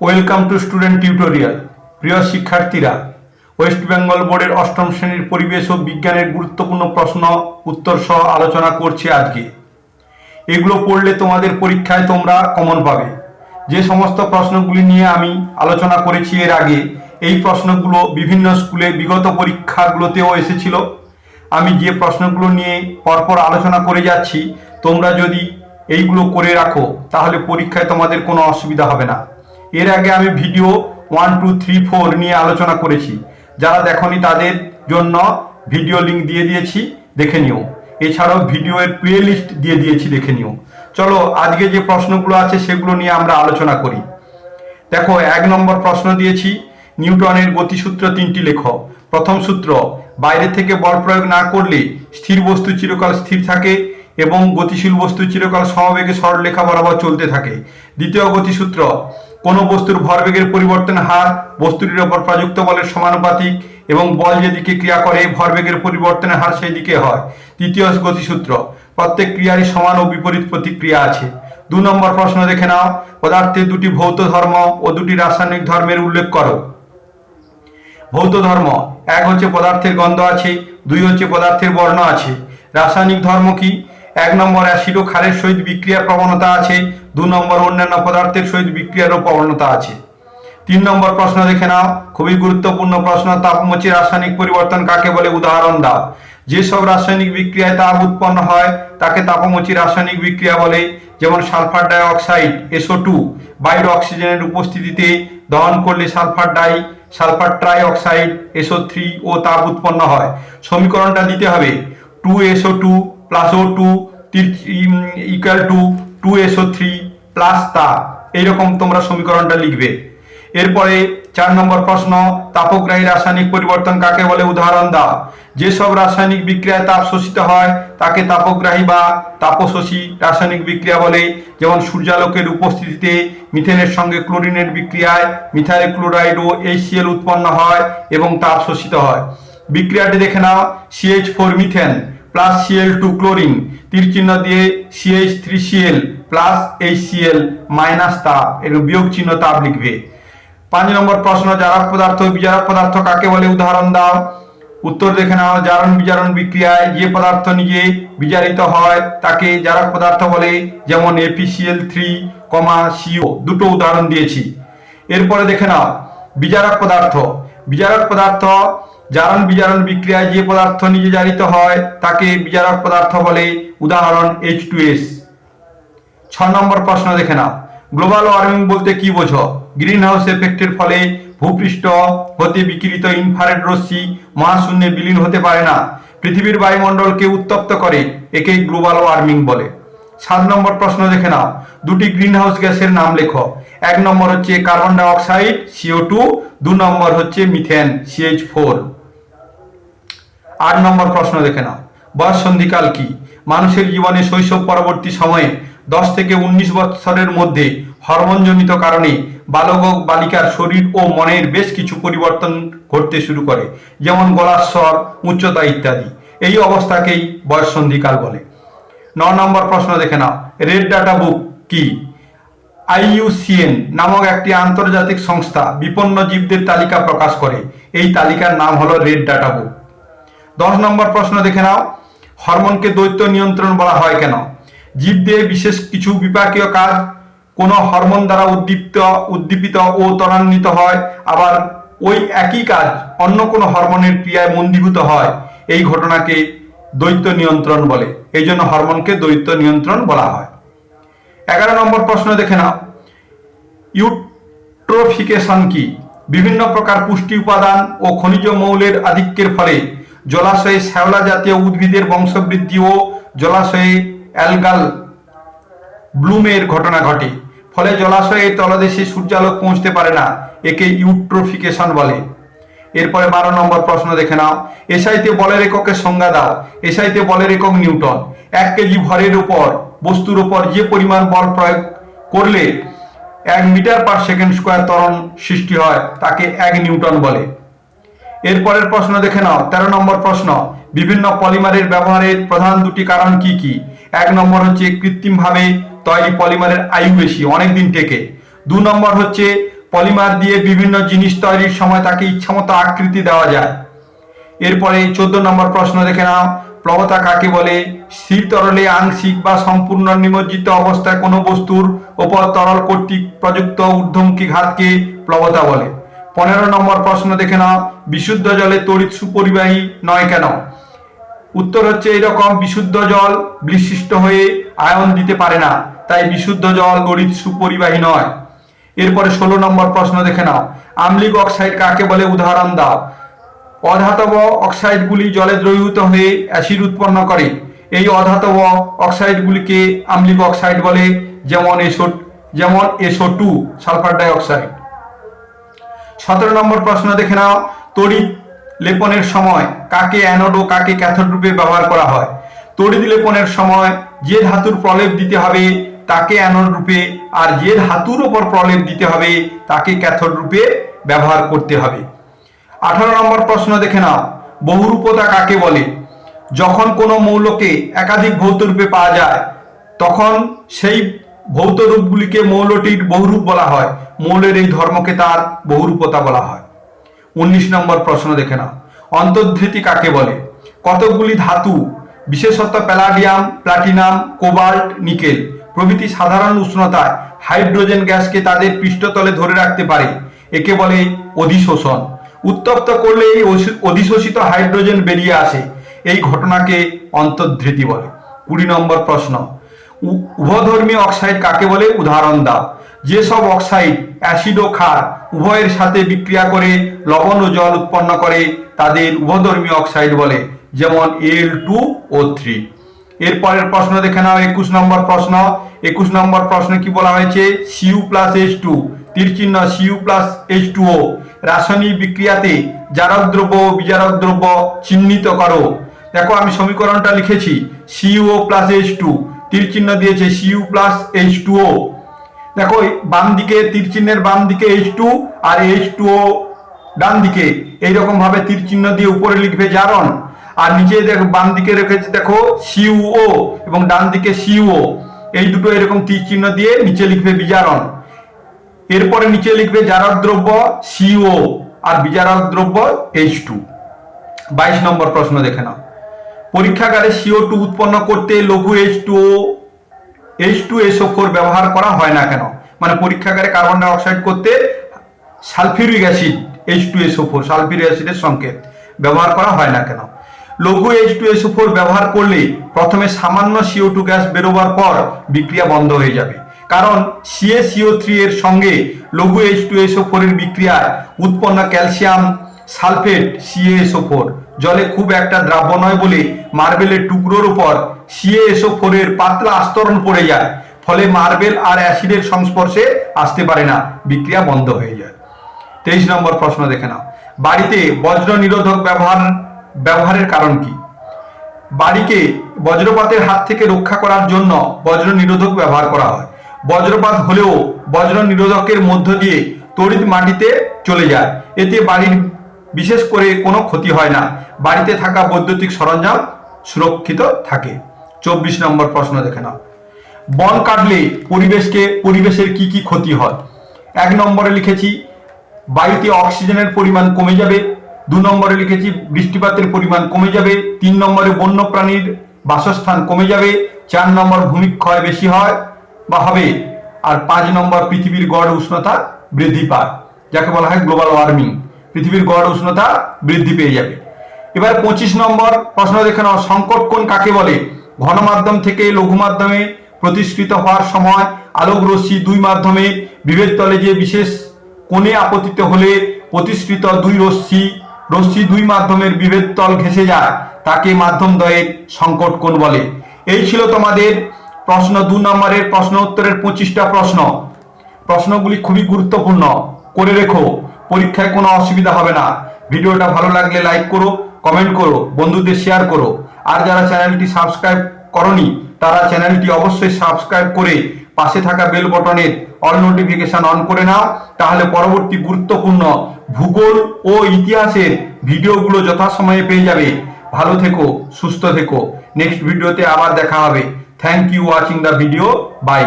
Welcome to student tutorial. প্রিয় শিক্ষার্থীরা, West Bengal বোর্ডের অষ্টম শ্রেণীর পরিবেশ ও বিজ্ঞানের গুরুত্বপূর্ণ প্রশ্ন উত্তর সহ আলোচনা করছি আজকে। এগুলো পড়লে তোমাদের পরীক্ষায় তোমরা কমন পাবে। যে সমস্ত প্রশ্নগুলি নিয়ে আমি আলোচনা করেছি এর আগে, এই প্রশ্নগুলো বিভিন্ন স্কুলে বিগত পরীক্ষাগুলোতেও এসেছিল। আমি যে প্রশ্নগুলো নিয়ে পরপর আলোচনা করে যাচ্ছি, তোমরা যদি এইগুলো করে রাখো তাহলে পরীক্ষায় তোমাদের কোনো অসুবিধা হবে না। এর আগে আমি ভিডিও 1, 2, 3, 4 নিয়ে আলোচনা করেছি। যারা দেখনি তাদের জন্য ভিডিও লিঙ্ক দিয়ে দিয়েছি, দেখে নিও। এছাড়াও ভিডিওর প্লে লিস্ট দিয়ে দিয়েছি, দেখে নিও। চলো আজকে যে প্রশ্নগুলো আছে সেগুলো নিয়ে আমরা আলোচনা করি। দেখো, 1 নম্বর প্রশ্ন দিয়েছি, নিউটনের গতিসূত্র 3টি লেখো। প্রথম সূত্র, বাইরে থেকে বল প্রয়োগ না করলে স্থির বস্তু চিরকাল স্থির থাকে এবং গতিশীল বস্তু চিরকাল সমবেগে সরলরেখা বরাবর চলতে থাকে। দ্বিতীয় গতিসূত্র, কোনো বস্তুর ভরবেগের পরিবর্তন হার বস্তুটির ওপর প্রযুক্ত বলের সমানুপাতিক এবং বল যেদিকে ক্রিয়া করে ভরবেগের পরিবর্তনের হার সেই দিকে হয়। তৃতীয় গতিসূত্র, প্রত্যেক ক্রিয়ারই সমান ও বিপরীত প্রতিক্রিয়া আছে। 2 নম্বর প্রশ্ন দেখে নাও, পদার্থের 2টি ভৌত ধর্ম ও 2টি রাসায়নিক ধর্মের উল্লেখ করো। ভৌত ধর্ম, 1 হচ্ছে পদার্থের গন্ধ আছে, 2 হচ্ছে পদার্থের বর্ণ আছে। রাসায়নিক ধর্ম কি? 1 নম্বর অ্যাসিড ও ক্ষারের সহিত বিক্রিয়ার প্রবণতা আছে, 2 নম্বর অন্যান্য পদার্থের সহিত বিক্রিয়ারও প্রবণতা আছে। 3 নম্বর প্রশ্ন দেখে নাও, খুবই গুরুত্বপূর্ণ প্রশ্ন, তাপমোচী রাসায়নিক পরিবর্তন কাকে বলে, উদাহরণ দাও। যেসব রাসায়নিক বিক্রিয়ায় তাপ উৎপন্ন হয় তাকে তাপমোচী রাসায়নিক বিক্রিয়া বলে। যেমন সালফার ডাই অক্সাইড SO2 বাইরে অক্সিজেনের উপস্থিতিতে দহন করলে সালফার ট্রাই অক্সাইড SO3 ও তাপ উৎপন্ন হয়। সমীকরণটা দিতে হবে, 2SO2 plus O2 equal to 2SO3 plus তাপ। এইরকম তোমরা সমীকরণটা লিখবে। এরপরে 4 নম্বর প্রশ্ন, তাপগ্রাহী রাসায়নিক পরিবর্তন কাকে বলে, উদাহরণ দাও। যেসব রাসায়নিক বিক্রিয়ায় তাপ শোষিত হয় তাকে তাপগ্রাহী বা তাপশোষী রাসায়নিক বিক্রিয়া বলে। যেমন সূর্যালোকের উপস্থিতিতে মিথেনের সঙ্গে ক্লোরিনের বিক্রিয়ায় মিথাইল ক্লোরাইড ও HCl উৎপন্ন হয় এবং তাপ শোষিত হয়। বিক্রিয়াটি দেখে নাও, CH4 methane plus Cl2 chlorine, তীর চিহ্ন দিয়ে CH3Cl প্লাস HCl মাইনাস তাপ, এর বিয়োগ চিহ্ন তাপ লিখবে। 5 নম্বর প্রশ্ন, জারক পদার্থ বিজারক পদার্থ কাকে বলে, উদাহরণ দাও। উত্তর দেখে নাও, জারণ বিজারণ বিক্রিয়ায় যে পদার্থ নিজে বিজারিত হয় তাকে জারক পদার্থ বলে। যেমন FeCl3, CO, দুটো উদাহরণ দিয়েছি। এরপরে দেখে নাও বিজারক পদার্থ। বিজারক পদার্থ, জারণ বিজারণ বিক্রিয়ায় যে পদার্থ নিজে জারিত হয় তাকে বিজারক পদার্থ বলে, উদাহরণ H2S। 6 নম্বর প্রশ্ন দেখে নাও, গ্লোবাল ওয়ার্মিং বলতে কি বোঝো? গ্রিন হাউস এফেক্টের ফলে ভূপৃষ্ঠ হতে বিকিরিত ইনফ্রারেড রশ্মি মহাশূন্যে বিলীন হতে পারে না, পৃথিবীর বায়ুমণ্ডলকে উত্তপ্ত করে, একেই গ্লোবাল ওয়ার্মিং বলে। 7 নম্বর প্রশ্ন দেখে নাও, 2টি গ্রিন হাউস গ্যাসের নাম লেখো। 1 নম্বর হচ্ছে কার্বন ডাই অক্সাইড CO2, 2 নম্বর হচ্ছে মিথেন CH4। 8 নম্বর প্রশ্ন দেখে নাও, বয়ঃসন্ধিকাল কি? মানুষের জীবনে শৈশব পরবর্তী সময়ে 10 থেকে 19 বছরের মধ্যে হরমোনজনিত কারণে বালক ও বালিকার শরীর ও মনের বেশ কিছু পরিবর্তন ঘটতে শুরু করে, যেমন গলার স্বর, উচ্চতা ইত্যাদি। এই অবস্থাকেই বয়ঃসন্ধিকাল বলে। 9 নম্বর প্রশ্ন দেখে নাও, রেড ডাটা বুক কি? IUCN নামক একটি আন্তর্জাতিক সংস্থা বিপন্ন জীবদের তালিকা প্রকাশ করে, এই তালিকার নাম হলো রেড ডাটা বুক। 10 নম্বর প্রশ্ন দেখে নাও, হরমোনকে দ্বৈত নিয়ন্ত্রণ বলা হয় কেন? জীবদেহে বিশেষ কিছু বিপাকীয় কাজ কোন হরমোন দ্বারা উদ্দীপিত ও ত্বরান্বিত হয়, আবার ওই একই কাজ অন্য কোনো হরমোনের ক্রিয়ায় মন্দীভূত হয়, এই ঘটনাকে দ্বৈত নিয়ন্ত্রণ বলে। এই জন্য হরমোনকে দ্বৈত নিয়ন্ত্রণ বলা হয়। 11 নম্বর প্রশ্ন দেখে নাও, ইউট্রোফিকেশন কি? বিভিন্ন প্রকার পুষ্টি উপাদান ও খনিজ মৌলের আধিক্যের ফলে জলাশয়ে শ্যাওলা জাতীয় উদ্ভিদের বংশবৃদ্ধি ও জলাশয়ে অ্যালগাল ব্লুমের ঘটনা ঘটে, ফলে জলাশয়ের তলদেশে সূর্যালোক পৌঁছতে পারে না, একে ইউট্রোফিকেশন বলে। এরপরে 12 নম্বর প্রশ্ন দেখে নাও, এসআইতে বলের এককের সংজ্ঞা দাও। এসআইতে বলের একক নিউটন। 1 কেজি ভরের উপর বস্তুর উপর যে পরিমাণ বল প্রয়োগ করলে 1 মিটার পার সেকেন্ড স্কোয়ার ত্বরণ সৃষ্টি হয় তাকে 1 নিউটন বলে। এরপরের প্রশ্ন দেখে নাও, 13 নম্বর প্রশ্ন, বিভিন্ন পলিমারের ব্যবহারের প্রধান 2টি কারণ কি কি? 1 নম্বর হচ্ছে কৃত্রিমভাবে তৈরি পলিমারের আয়ু বেশি, অনেকদিন টেকে। 2 নম্বর হচ্ছে পলিমার দিয়ে বিভিন্ন জিনিস তৈরির সময় তাকে ইচ্ছামতো আকৃতি দেওয়া যায়। এরপরে 14 নম্বর প্রশ্ন দেখে নাও, প্লবতা কাকে বলে? স্থির তরলে আংশিক বা সম্পূর্ণ নিমজ্জিত অবস্থায় কোনো বস্তুর ওপর তরল কর্তৃক প্রযুক্ত ঊর্ধ্বমুখী ঘাতকে প্লবতা বলে। 15 নম্বর প্রশ্ন দেখে নাও, বিশুদ্ধ জলে তড়িৎ সুপরিবাহী নয় কেন? উত্তর হচ্ছে এরকম, বিশুদ্ধ জল বিশিষ্ট হয়ে আয়ন দিতে পারে না, তাই বিশুদ্ধ জল তড়িৎ সুপরিবাহী নয়। এরপরে 16 নম্বর প্রশ্ন দেখে নাও, আম্লিক অক্সাইড কাকে বলে? উদাহরণ দাও। অধাতব অক্সাইডগুলি জলে দ্রবীভূত হয়ে অ্যাসিড উৎপন্ন করে, এই অধাতব অক্সাইডগুলিকে আম্লিক অক্সাইড বলে, যেমন SO2 সালফার ডাইঅক্সাইড। 17 নম্বর প্রশ্ন দেখে নাও, তড়িৎ লেপনের সময় কাকে অ্যানোড ও কাকে ক্যাথোড রূপে ব্যবহার করা হয়? তড়িৎ লেপনের সময় যে ধাতুর প্রলেপ দিতে হবে তাকে অ্যানোড রূপে, আর যে ধাতুর ওপর প্রলেপ দিতে হবে তাকে ক্যাথোড রূপে ব্যবহার করতে হবে। 18 নম্বর প্রশ্ন দেখে নাও, বহুরূপতা কাকে বলে? যখন কোনো মৌলকে একাধিক ভৌত রূপে পাওয়া যায় তখন সেই ভৌত রূপগুলিকে মৌলটির বহুরূপ বলা হয়, মৌলের এই ধর্মকে তার বহুরূপতা বলা হয়। 19 নম্বর প্রশ্ন দেখে নাও, অন্তর্ধৃতি কাকে বলে? কতকগুলি ধাতু, বিশেষত প্যালাডিয়াম, প্লাটিনাম, কোবাল্ট, নিকেল প্রভৃতি সাধারণ উষ্ণতায় হাইড্রোজেন গ্যাসকে তাদের পৃষ্ঠতলে ধরে রাখতে পারে, একে বলে অধিশোষণ। উত্তপ্ত করলে এই অধিশোষিত হাইড্রোজেন বেরিয়ে আসে, এই ঘটনাকে অন্তর্ধৃতি বলে। 20 নম্বর প্রশ্ন, উভধর্মী অক্সাইড কাকে বলে? উদাহরণ দাও। যেসব অক্সাইড অ্যাসিড ও ক্ষার উভয়ের সাথে বিক্রিয়া করে লবণ ও জল উৎপন্ন করে তাদের উভধর্মী অক্সাইড বলে, যেমন Al2O3। এরপরের প্রশ্ন দেখে নাও, 21 নম্বর প্রশ্ন। 21 নম্বর প্রশ্নে কি বলা হয়েছে? Cu+H2 তীরচিহ্ন Cu+H2O রাসায়নিক বিক্রিয়াতে জারক দ্রব্য ও বিজারক দ্রব্য চিহ্নিত করো। দেখো আমি সমীকরণটা লিখেছি, Cu+H2 তীরচিহ্ন দিয়েছে Cu+H2O। দেখো বাম দিকে তীরচিহ্নের বাম দিকে H2 আর H2O ডান দিকে, এইরকম ভাবে তীরচিহ্ন দিয়ে উপরে লিখবে জারণ, আর নিচে দেখো বাম দিকে রেখেছে দেখো Cu এবং ডান দিকে Cu, এই দুটো এরকম তীরচিহ্ন দিয়ে নিচে লিখবে বিজারণ। এরপরে নিচে লিখবে জারক দ্রব্য CO আর বিজারক দ্রব্য H2। 22 নম্বর প্রশ্ন দেখে নাও, পরীক্ষাগারে CO2 উৎপন্ন করতে লঘু H2SO4 ব্যবহার করা হয় না কেন? মানে পরীক্ষাগারে কার্বন ডাই অক্সাইড করতে সালফিউরিক অ্যাসিড H2SO4 সালফিউরিক অ্যাসিডের সংকেত ব্যবহার করা হয় না কেন? লঘু H2SO4 ব্যবহার করলে প্রথমে সামান্য CO2 গ্যাস বেরোবার পর বিক্রিয়া বন্ধ হয়ে যাবে, কারণ CaCO3 এর সঙ্গে লঘু H2SO4 এর বিক্রিয়ায় উৎপন্ন ক্যালসিয়াম সালফেট CaSO4 জলে খুব একটা দ্রাব্য নয় বলে মার্বেলের টুকরোর উপর CaSO4 এর পাতলা আস্তরণ পড়ে যায়, ফলে মার্বেল আর অ্যাসিডের সংস্পর্শে আসতে পারে না, বিক্রিয়া বন্ধ হয়ে যায়। 23 নম্বর প্রশ্ন দেখে নাও, বাড়িতে বজ্র নিরোধক ব্যবহারের কারণ কি? বাড়িকে বজ্রপাতের হাত থেকে রক্ষা করার জন্য বজ্র নিরোধক ব্যবহার করা হয়। বজ্রপাত হলেও বজ্র নিরোধকের মধ্য দিয়ে তড়িৎ মাটিতে চলে যায়, এতে বাড়ির বিশেষ করে কোনো ক্ষতি হয় না, বাড়িতে থাকা বৈদ্যুতিক সরঞ্জাম সুরক্ষিত থাকে। 24 নম্বর প্রশ্ন দেখে নাও, বন কাটলে পরিবেশের কি কি ক্ষতি হয়? 1 নম্বরে লিখেছি বায়ুতে অক্সিজেনের পরিমাণ কমে যাবে, 2 নম্বরে লিখেছি বৃষ্টিপাতের পরিমাণ কমে যাবে, 3 নম্বরে বন্য প্রাণীর বাসস্থান কমে যাবে, 4 নম্বর ভূমিক্ষয় বেশি হয় বা হবে, আর 5 নম্বর পৃথিবীর গড় উষ্ণতা বৃদ্ধি পায়, যাকে বলা হয় গ্লোবাল ওয়ার্মিং, পৃথিবীর গড় উষ্ণতা বৃদ্ধি পেয়ে যাবে। এবার 25 নম্বর প্রশ্ন দেখে নাও, সংকট কোণ কাকে বলে? ঘন মাধ্যম থেকে লঘু মাধ্যমে প্রতিষ্ঠিত হওয়ার সময় আলোক রশ্মি দুই মাধ্যমে বিভেদ তলে যে বিশেষ কোণে আপতিত হলে প্রতিষ্ঠিত রশ্মি দুই মাধ্যমের বিভেদ তল ঘেঁষে যায় তাকে মাধ্যম দ্বয়ের সংকট কোণ বলে। এই ছিল তোমাদের প্রশ্ন 2 নম্বরের প্রশ্ন উত্তরের 25টা প্রশ্ন। প্রশ্নগুলি খুবই গুরুত্বপূর্ণ, করে রেখো, পরীক্ষায় কোনো অসুবিধা হবে না। ভিডিওটা ভালো লাগলে লাইক করো, কমেন্ট করো, বন্ধুদের শেয়ার করো, আর যারা চ্যানেলটি সাবস্ক্রাইব করনি তারা চ্যানেলটি অবশ্যই সাবস্ক্রাইব করে পাশে থাকা বেল বটনের অল নোটিফিকেশন অন করে নাও, তাহলে পরবর্তী গুরুত্বপূর্ণ ভূগোল ও ইতিহাসের ভিডিওগুলো যথাসময়ে পেয়ে যাবে। ভালো থেকো, সুস্থ থেকো, নেক্সট ভিডিওতে আবার দেখা হবে। Thank you watching the video, by.